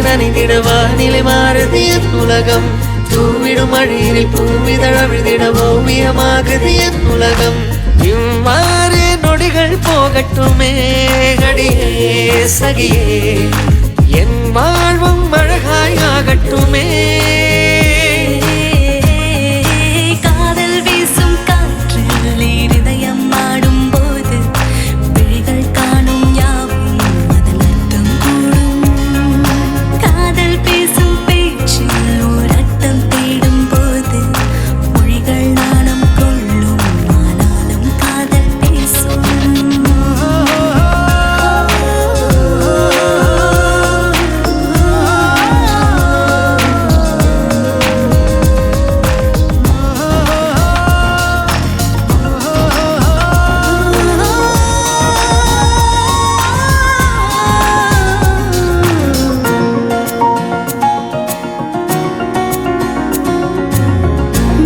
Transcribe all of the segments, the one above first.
நனைந்திட வானிலை மாறுது என் உலகம். தூவிடும் மழையில் பூமிதழ விழுதிட ஓவியமாகுது என் உலகம். இவ்வாறு நொடிகள் போகட்டுமே அடியே சகியே, என் வாழ்வும் அழகாய் ஆகட்டுமே. காதல் வீசும் காற்றில் இருதயம் ஆடும் போது விழிகள் காணும் யாவும் அதன் அர்த்தம் கூடும். காதல் பேசும் பேச்சில் ஓர் அர்த்தம் தேடும் போது மொழிகள் நாணம் கொள்ளும். ஆனாலும் காதல் பேசும்.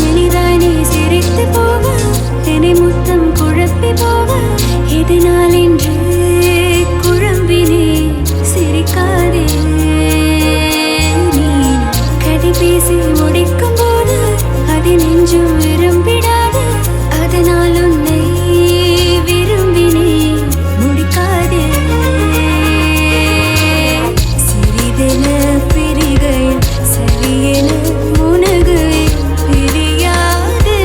மெலிதானே சிரித்து போக என்னை முத்தம் குழப்பி போக இதனால் என்று குழம்பினே சிரிக்காதே. நீ கதை பேசி முடிக்கும் போது அது நெஞ்சும் விரும்பிடாது. அதனால் உன்னை விரும்பினே முடிக்காதே. சிறிதென பிரிகையில் சரியென உனகுவே பிரியாது.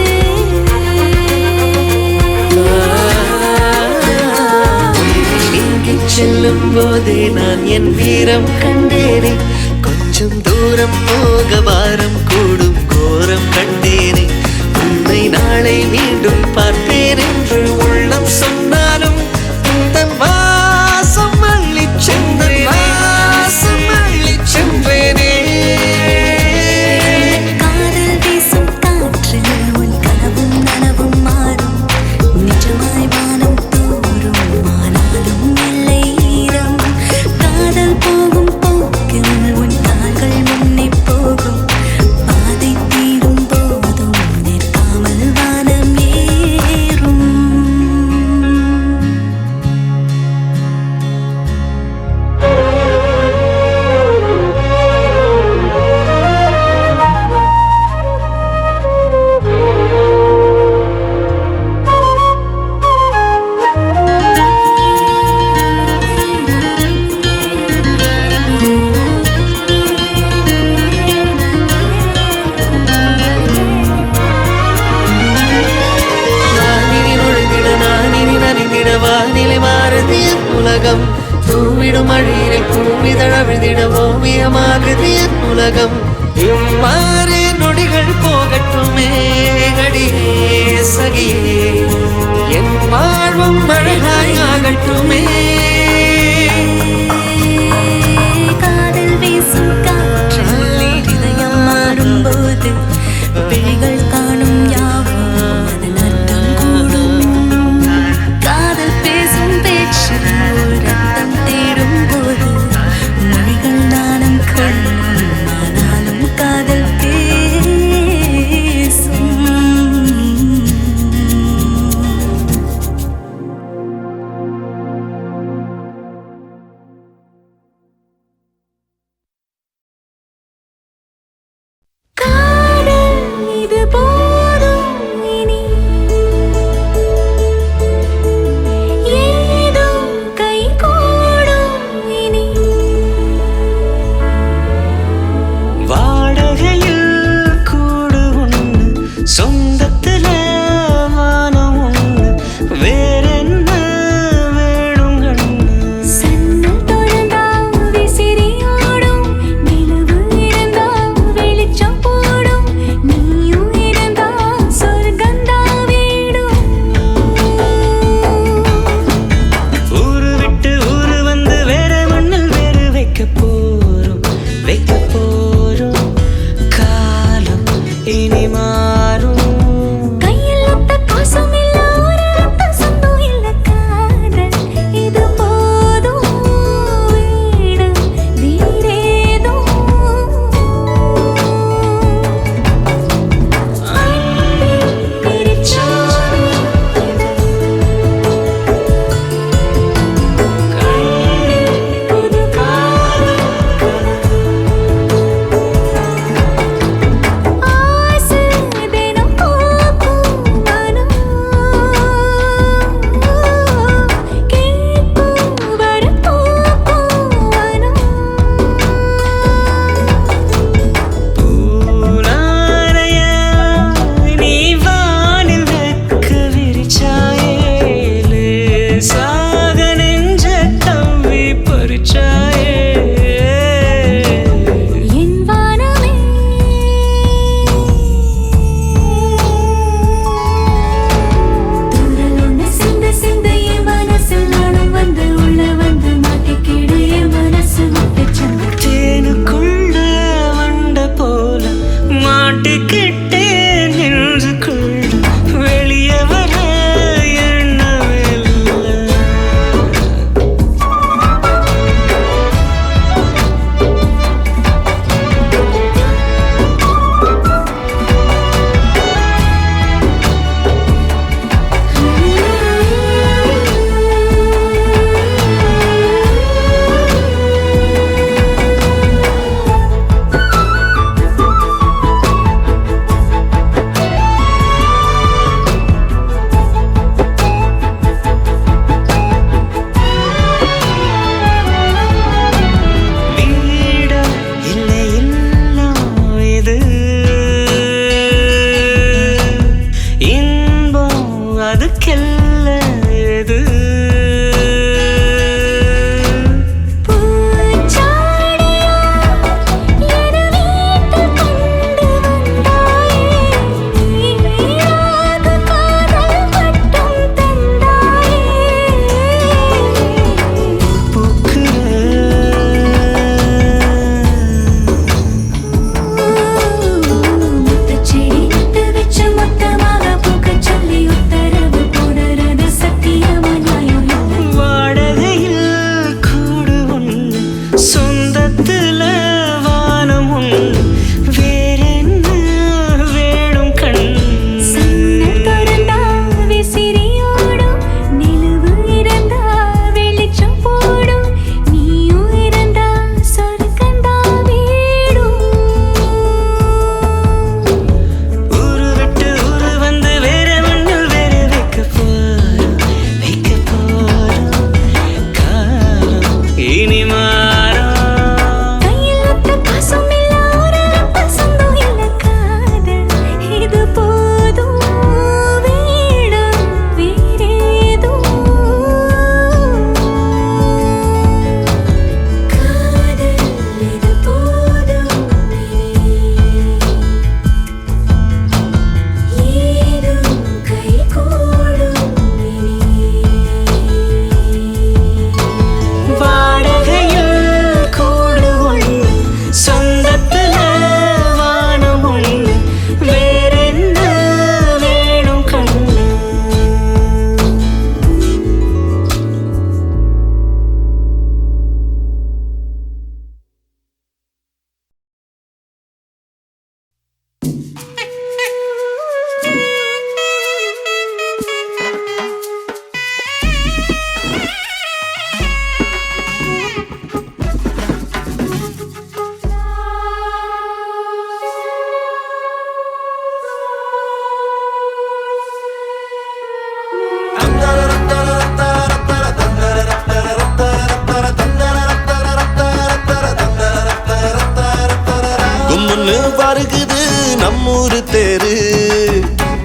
நீங்கிச் செல்லும் போதே நான் என் வீரம் கண்டேனே. கொஞ்சம் தூரம் போக பாரம் கூடும் கோரம் கண்டேனே. உன்னை நாளை மீண்டும் பார்ப்பேன் என்று உள்ளம் சொன்னாலும் உந்தன் வாசம் அள்ளிச் சென்றேன், வாசம் அள்ளிச் சென்றேனே. காதல் வீசும் காற்றில் உன் கனவும் நனவும் மாறும். நிஜமாய் வானம் தோறும் ஆனாலும் எல்லை ஈரம். காதல் போகும் போக்கில் உன் கால்கள் முன்னே போகும். பாதை தீரும் போதும் நிற்காமல் வானம் ஏறும். நானினி நுழைந்திட நானினி நனைந்திட வானிலை மாறுது என் உலகம். தூவிடும் மழையில் பூமிதழ விழுதிட ஓவியமாகுது என் உலகம். இவ்வாறு நொடிகள் போகட்டுமே அடியே சகியே, என் வாழ்வும் அழகாய் ஆகட்டுமே. காதல் வீசும் காற்றில் இதயம் மாறும்போது விழிகள் காணும் யாவும் அதன் அர்த்தம் கூடும். காதல் பேசும் பேச்சில் ஓர் அர்த்தம் தேடும் போது மொழிகள் நாணம் கொள்ளும். ஆனாலும் காதல் பேசும்.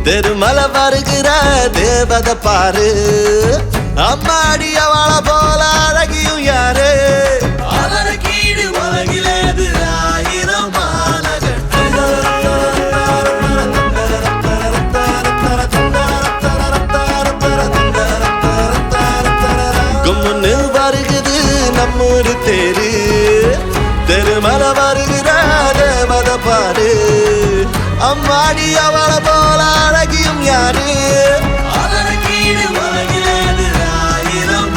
தெருமல வருகிற தேவத பாரு அம்மாடி அவள போல அழகியும் யாரு அவளுக்கு ஈடு உலகிலேது ஆயிரம் கும்முன்னு வருகுது நம்மூரு தேரு தெருமல வருகிற தேவத பாரு அம்மாடி அவள போல அழகியும் யாரு அவளுக்கு ஈடு உலகிலேது ஆயிரம்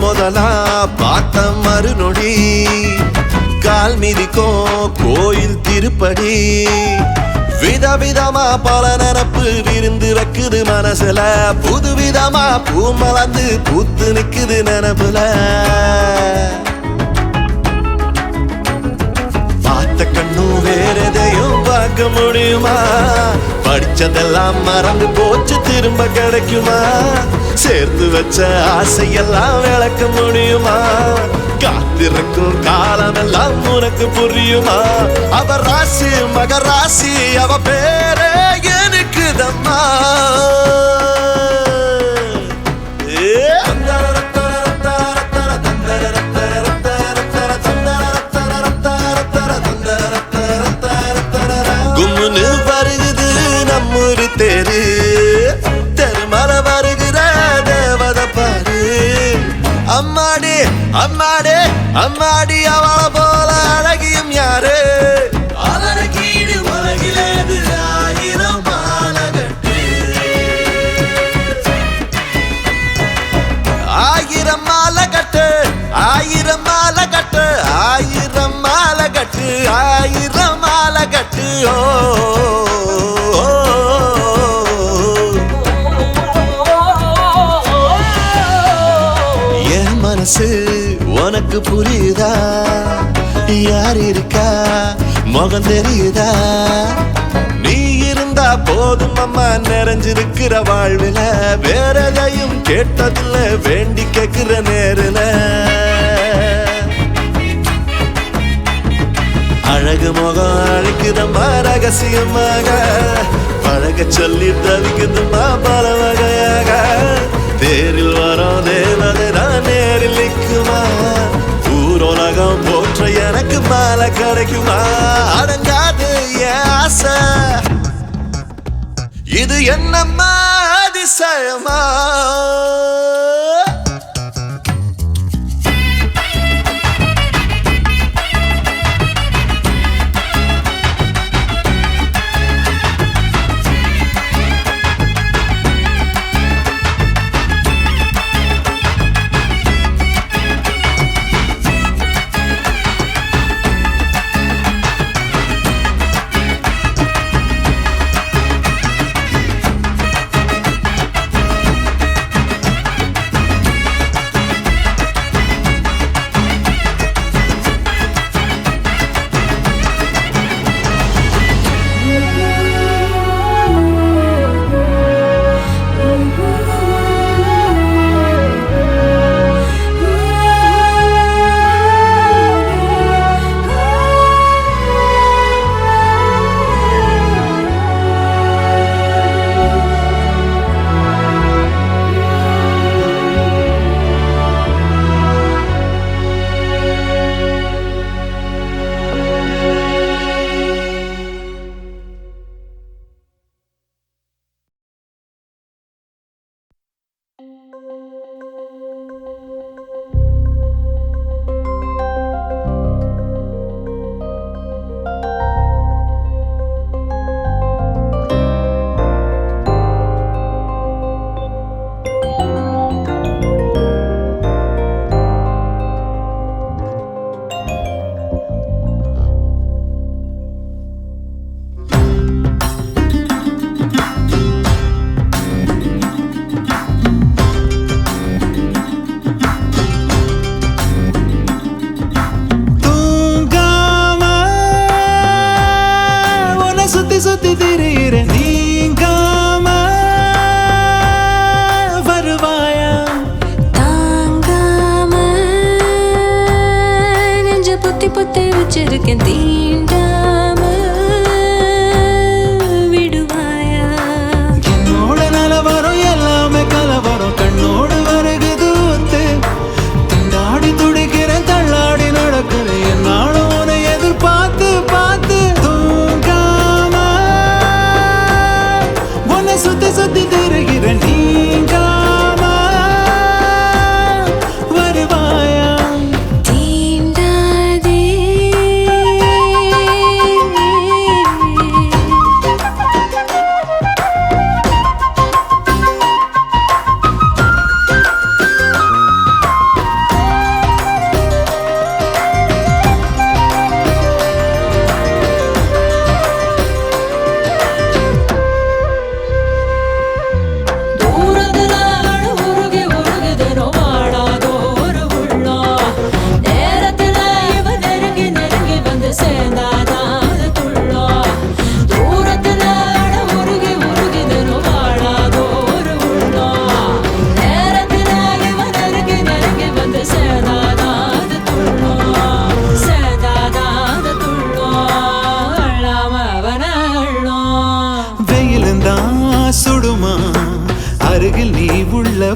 முதலா பார்த்த மறுநொடி கால் மிதிக்கும் கோயில் திருப்படி விதவிதமா பல நினப்பு விருந்து வைக்குது மனசுல புதுவிதமா பூ மலர்ந்து பூத்து நிக்குது நினப்புல பார்த்த கண்ணும் வேற எதையும் பார்க்க முடியுமா படிச்சதெல்லாம் மறந்து போச்சு திரும்ப கிடைக்குமா சேர்த்து வச்ச ஆசையெல்லாம் விளக்க முடியுமா காத்திருக்கும் காலமெல்லாம் உனக்கு புரியுமா அவ ராசி மகராசி அவ பேரே எனக்கு தம்மா கும்முன்னு வருகுது நம்மூரு தேரு தெருமல வருகிற தேவத பாரு அம்மாடி அம்மாடி அம்மாடி அவள போல அழகியும் யாரு அவளுக்கு ஈடு உலகிலேது ஆயிரம் மாலகட்டு ஆயிரம் மாலகட்டு ஆயிரம் மாலகட்டு ஆயிரம் மாலகட்டு ஆயிரம் மாலகட்டு ஓ மனசு உனக்கு புரியுதா யார் இருக்கா முகம் தெரியுதா நீ இருந்தா போதும் அம்மா நிறைஞ்சிருக்கிற வாழ்வில வேற எதையும் கேட்டதில்ல வேண்டி கேட்கிற நேரில அழகு முகம் அழைக்குதம்மா ரகசியமாக பழக சொல்லி தவிக்குதுமா பல வகையாக தேரில் வரோம் தேவதை தான் நேரில் நிற்குமா ஊரோலகம் போற்ற எனக்கு மாலை கிடைக்குமா அடங்காது என் ஆசை இது என்னம்மா அதிசயமா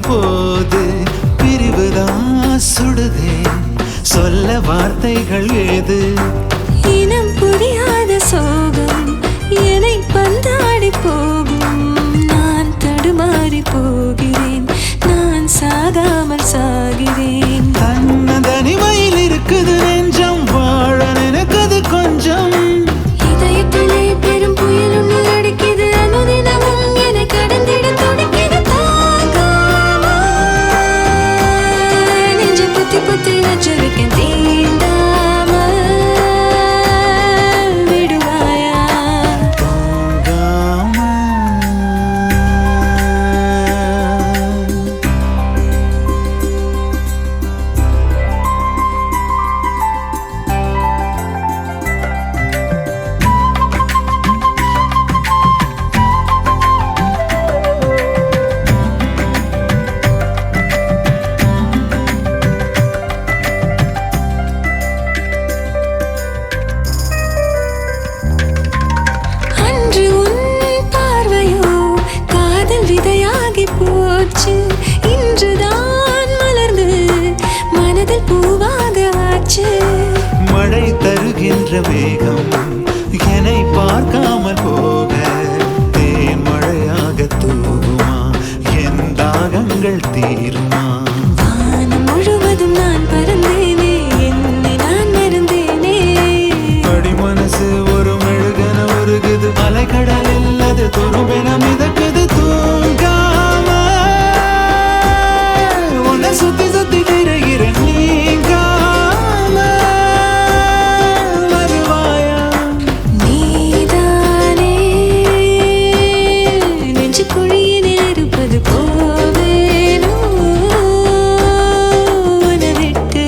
போது பிரிவுதான் சுடுதே, சொல்ல வார்த்தைகள் ஏது? இனம் புரியாத சோகம் என்னை பந்தாடி போகும். நான் தடுமாறி போகிறேன், நான் சாகாமல் சாகிறேன். தனிமையில் இருக்குது நெஞ்சம், வாழ நினைக்குது கொஞ்சம். இதயத்திலே பெரும் புயல் ஒன்று அடிக்குது, அனுதினமும் என்னை கடந்திட துடிக்குது. தாங்காம நெஞ்சை பொத்தி பொத்தி வச்சிருக்கேன், தீண்டாம விடுவாயா? அன்று உன் பார்வையோ காதல் விதையாகி போச்சு. இன்றுதான் மலர்ந்து மனதில் பூவாக ஆச்சு. மழை தருகின்ற மேகம் என்னை பார்க்காமல் போக, தேன் மழையாக தூவுமா, என் தாகங்கள் தீருமா? வானம் முழுவதும் நான் பறந்தேனே, என்னை நான் மறந்தேனே. அடி மனசு ஒரு மெழுகன உருகுது, அலைக்கடலில் அது துரும்பென மிதக்குது. தூங்காம உன்னை சுத்தி சுத்தி திரைகிறேன், நீங்காம வருவாயா? நீதானே நெஞ்சு குழியினில் இருப்பது, போவேனோ உன்னை விட்டு.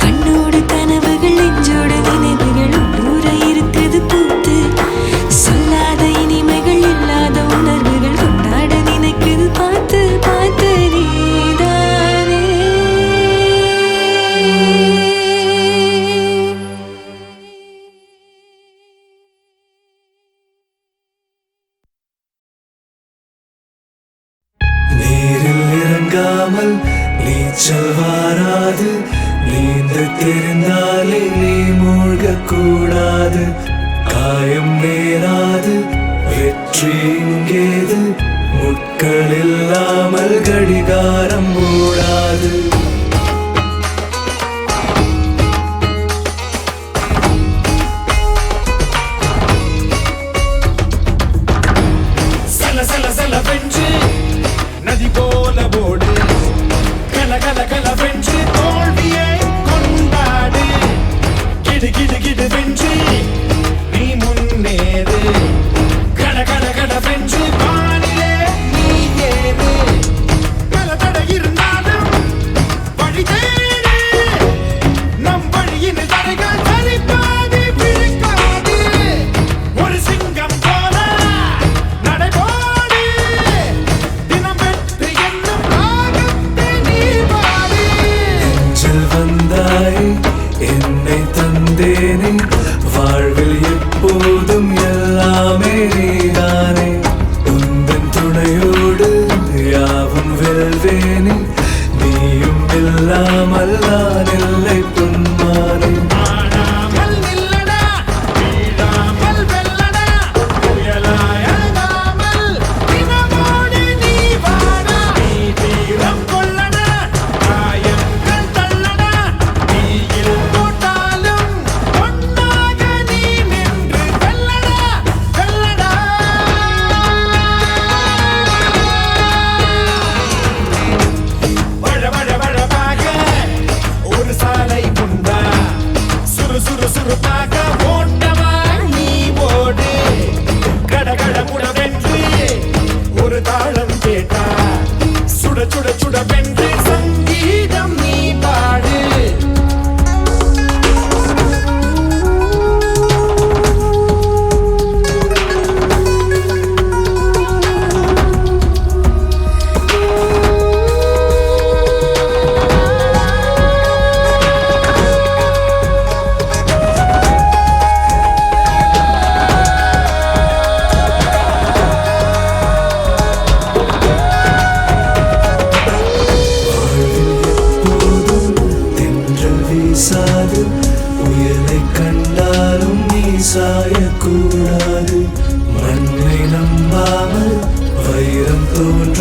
கண்ணோடு கனவுகள், நெஞ்சோடு நினைவுகள் உள்ளூர இருக்குது பூத்து. சொல்லாத இனிமைகள், இல்லாத உணர்வுகள் கொண்டாட நினைக்குது, பார்த்து பார்த்து. நீதானே நீரில் இறங்காமல் நீச்சல் வாராது, நீந்த தெரிந்தாலே நீ மூழ்கக் கூடாது. காயம் நேராது, வெற்றி இங்கேது, முட்கள் இல்லாமல் கடிகாரம் ஓடாது. சல சல சல வென்று நதி போல ஓடு, கல கல கல வென்று தோல்வியை கொண்டாடு. கிடு கிடு கிடு வென்று நீ முன்னேறு, கட கட கட வென்று வானிலே நீ ஏறு. பல தடை இருந்தாலும் வழி தேடு, நம் வழியின் தடைகள் தரிப்பாது பிழைக்காது. ஒரு சிங்கம் போல நடைபோடு, தினம் வெற்றி என்னும் ராகத்தை நீ பாடு. நெஞ்சில் வந்தாய், என்னை தந்தேனே, வாழ்வில் எப்போதும் எல்லாமே நீதானே. உந்தன் துணையோடு யாவும் வெல்வேனே, நீயும் இல்லாமல் நான் இல்லை பொன்மானே. ஆடாமல் நில்லடா, வீழாமல் வெல்லடா, புயலாய் அழுகாமல் தினமோடு நீ வாடா. நீ தீரம் கொள்ளடா, காயங்கள் தள்ளடா, நீயில் போட்டாலும் பொன்னாக நீ நின்று வெல்லடா, வெல்லடா. வழ வழ வழவாக ஒரு சாலை உண்டா, சுறு சுறு சுறுப்பாக ஓட்டமா நீ ஓடு. கட கட முடவென்று ஒரு தாளம் கேட்டா, சுட சுட சுட வென்று சங்கீதம் நீ பாடு.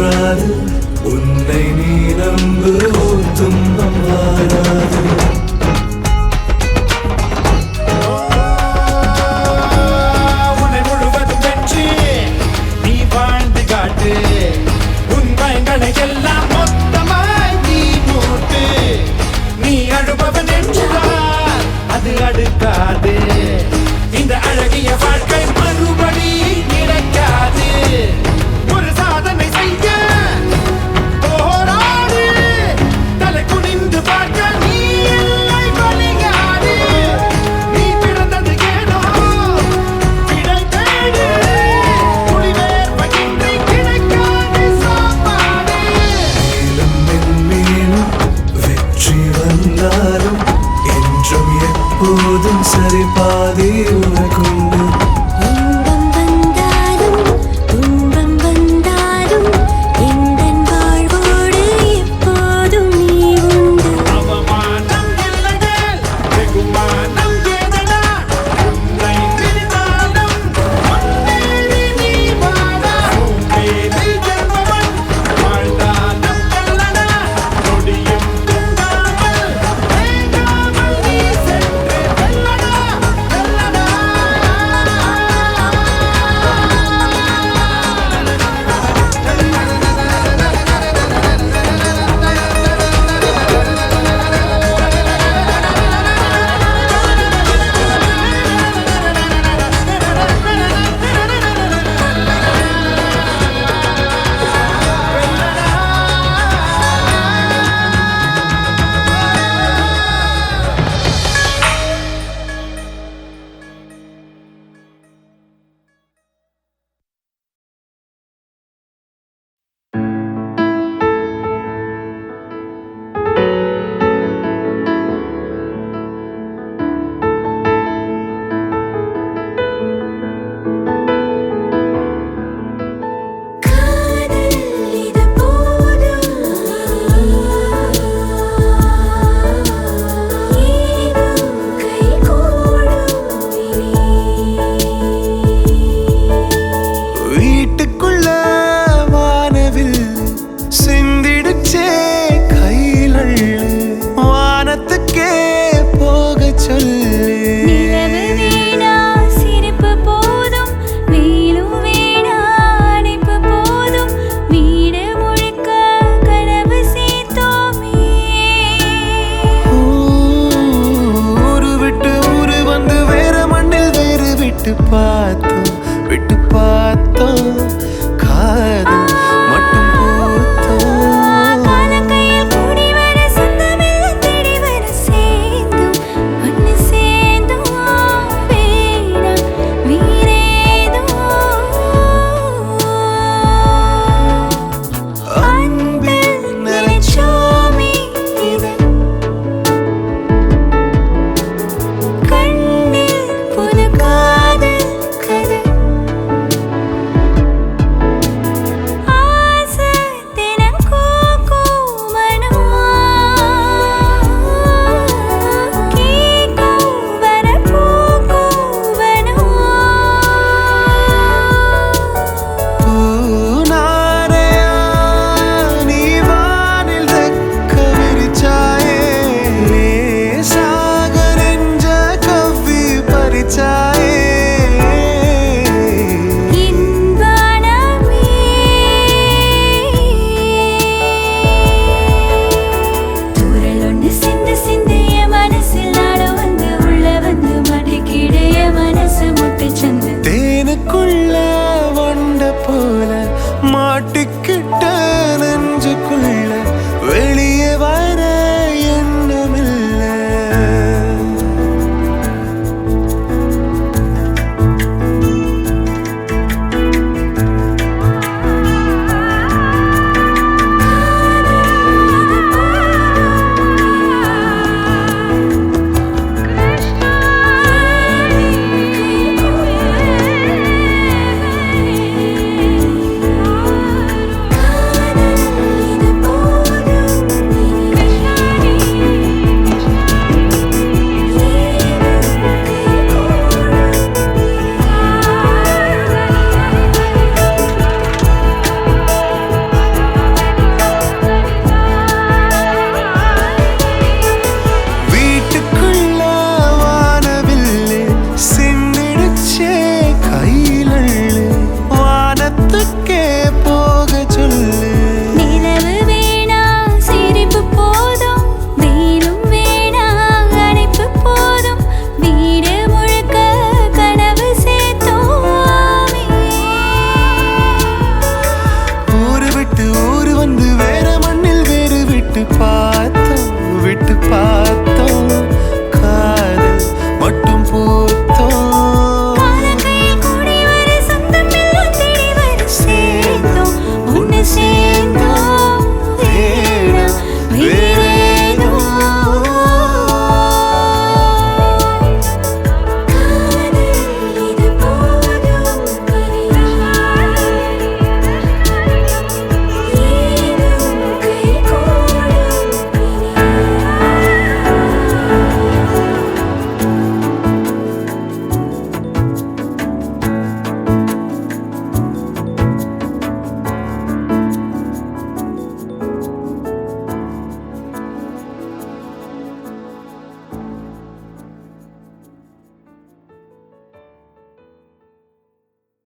தோன்றாது உன்னை நீ நம்பு துன்பம் வாராது உன்னை முழுவதும் வெற்றி நீ வாழ்ந்து காட்டு உன் பயங்களை எல்லாம் மொத்தமாய் நீ மூட்டு நீ அழுபவன் என்றால் அது அடுக்காது இந்த அழகிய வாழ்க்கை மறுபடி கிடைக்காது ஒரு சாதனை செய்ய போராடு தலை குனிந்து பார்க்க நீ இல்லை பலிகாடு நீ பிறந்தது ஏனோ விடை தேடு குடிவேற்பகின்றி கிடைக்காது சாப்பாடு மேலும் மென்மேலும் வெற்றி வந்தாலும் என்றும் எப்போதும் சரி பாதி உனக்குண்டு இன்பம் வந்தாலும் துன்பம் வந்தாலும் எந்தன் வாழ்வோடு எப்போதும் நீ உண்டு அவமானம் இல்லைகள் வெகுமானம் ஏதடா உன்னை பிரிந்தாலும் முன்னேறி நீ வாடா பேரில் ஜென்மவன் வாழ்ந்தாலும் கல்லடா நொடியும் தூங்காமல் தேங்காமல் நீ சென்று வெல்லடா வெல்லடா காதல் இது போதும் ஏதும் கைகூடும் வீட்டுக்குள்ள வானவில் சிந்திடுச்சே கையில் வானத்துக்கே போக சொல்லு நிலவு வேணா சிரிப்பு போதும் வெயிலும் வேணா அணைப்பு போதும் வீடு முழுக்க கனவு சேர்த்தோமே ஊரு விட்டு ஊரு வந்து வேற மண்ணில் வேறு விட்டு பார்த்தோம் காதல் மட்டும் பூத்தோம் காலங்கையில் கூடி வர சொந்தமெல்லாம் தேடி வர சேர்ந்தோம் ஒன்று சேர்ந்தோம் வேணாம் வீரேதோ அன்பில் நினைச்சோமே இது கண்ணில் புது காதல் விட்டு பார்த்தோம்